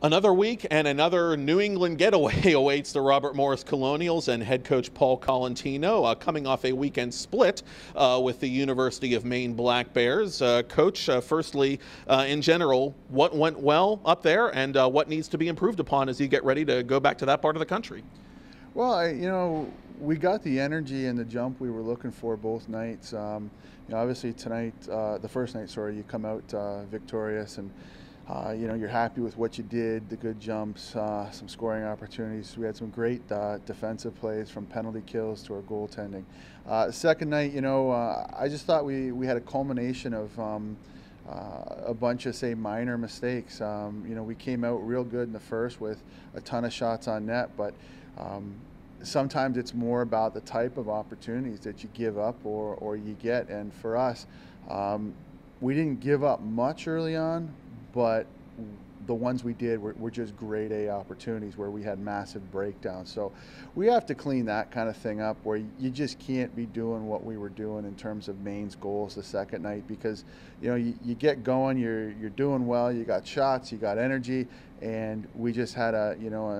Another week and another New England getaway awaits the Robert Morris Colonials and head coach Paul Colontino, coming off a weekend split with the University of Maine Black Bears. Coach, firstly, in general, what went well up there and what needs to be improved upon as you get ready to go back to that part of the country? Well, we got the energy and the jump we were looking for both nights. Obviously tonight, the first night, you come out victorious, and you're happy with what you did, the good jumps, some scoring opportunities. We had some great defensive plays from penalty kills to our goaltending. Second night, I just thought we had a culmination of a bunch of, say, minor mistakes. We came out real good in the first with a ton of shots on net, but sometimes it's more about the type of opportunities that you give up or you get. And for us, we didn't give up much early on, but the ones we did were just grade A opportunities where we had massive breakdowns. So we have to clean that kind of thing up, where you just can't be doing what we were doing in terms of Maine's goals the second night, because you get going, you're doing well, you got shots, you got energy, and we just had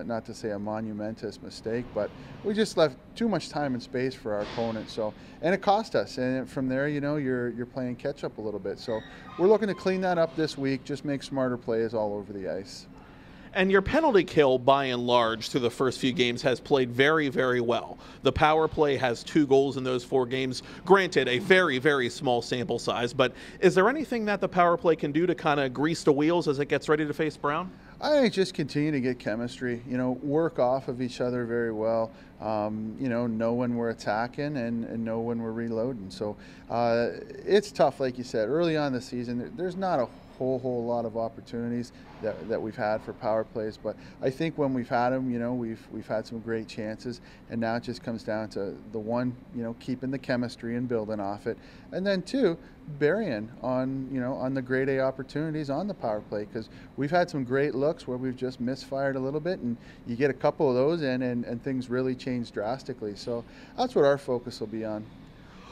not to say a monumentous mistake, but we just left too much time and space for our opponent. So, and it cost us. And from there, you're playing catch up a little bit. So we're looking to clean that up this week, just make smarter plays all over the ice. And your penalty kill, by and large, through the first few games has played very, very well. The power play has 2 goals in those 4 games. Granted, a very, very small sample size, but is there anything that the power play can do to kind of grease the wheels as it gets ready to face Brown? I think just continue to get chemistry, work off of each other very well, know when we're attacking and know when we're reloading. So it's tough, like you said, early on in the season. There's not a whole lot of opportunities that we've had for power plays, but I think when we've had them, we've had some great chances, and now it just comes down to the one, keeping the chemistry and building off it, and then 2, burying on the grade A opportunities on the power play, because we've had some great looks where we've just misfired a little bit, and you get a couple of those in, and things really change drastically. So that's what our focus will be on.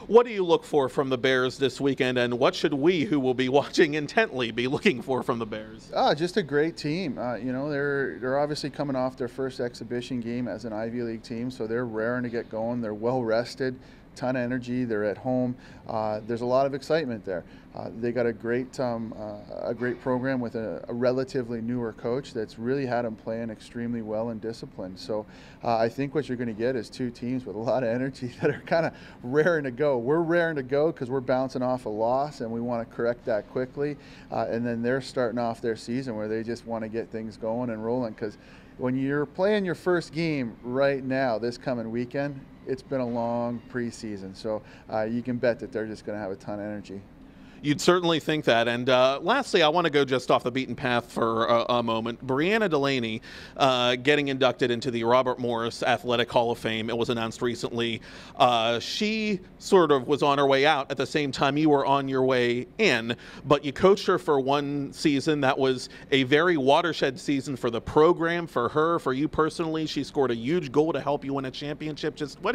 What do you look for from the Bears this weekend, and what should we, who will be watching intently, be looking for from the Bears? Just a great team. They're obviously coming off their first exhibition game as an Ivy League team, so they're raring to get going. They're well rested, ton of energy. They're at home. There's a lot of excitement there. They got a great program with a relatively newer coach that's really had them playing extremely well and disciplined. So I think what you're going to get is 2 teams with a lot of energy that are kind of raring to go. We're raring to go because we're bouncing off a loss and we want to correct that quickly. And then they're starting off their season where they just want to get things going and rolling, because when you're playing your first game right now this coming weekend, it's been a long preseason, so you can bet that they're just going to have a ton of energy. You'd certainly think that. And lastly, I want to go just off the beaten path for a moment. Brianna Delaney getting inducted into the Robert Morris Athletic Hall of Fame. It was announced recently. She sort of was on her way out at the same time you were on your way in, but you coached her for 1 season. That was a very watershed season for the program, for her, for you personally. She scored a huge goal to help you win a championship. Just what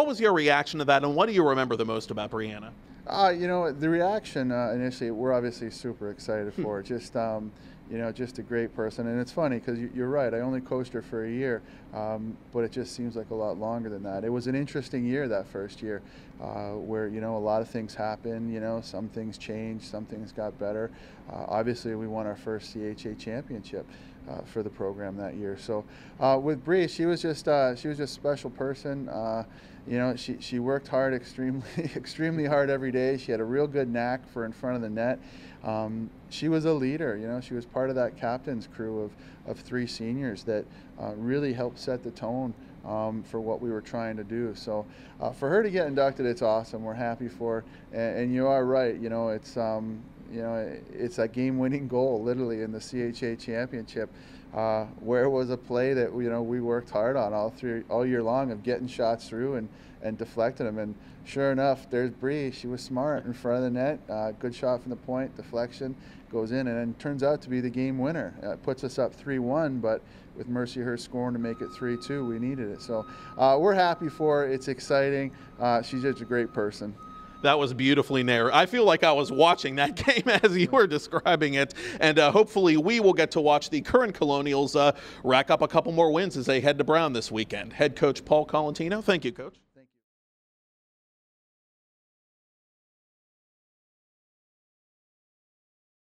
was your reaction to that, and what do you remember the most about Brianna? The reaction initially, we're obviously super excited for it. Just a great person. And it's funny because you're right, I only coached her for a year, but it just seems like a lot longer than that. It was an interesting year, that first year, where, a lot of things happened, some things changed, some things got better. Obviously, we won our first CHA championship for the program that year. So with Bree, she was just a special person. She worked hard, extremely hard every day. She had a real good knack for in front of the net. She was a leader. She was part of that captain's crew of 3 seniors that really helped set the tone for what we were trying to do. So for her to get inducted, it's awesome. We're happy for her. And you are right. It's a game-winning goal, literally, in the CHA championship, where it was a play that we worked hard on all year long, of getting shots through and deflecting them. And sure enough, there's Bree. She was smart in front of the net. Good shot from the point, deflection, goes in, and then turns out to be the game winner. It puts us up 3-1, but with Mercyhurst scoring to make it 3-2, we needed it. So we're happy for her. It's exciting. She's just a great person. That was beautifully narrated. I feel like I was watching that game as you were describing it, and hopefully we will get to watch the current Colonials rack up a couple more wins as they head to Brown this weekend. Head coach Paul Colontino, thank you, Coach.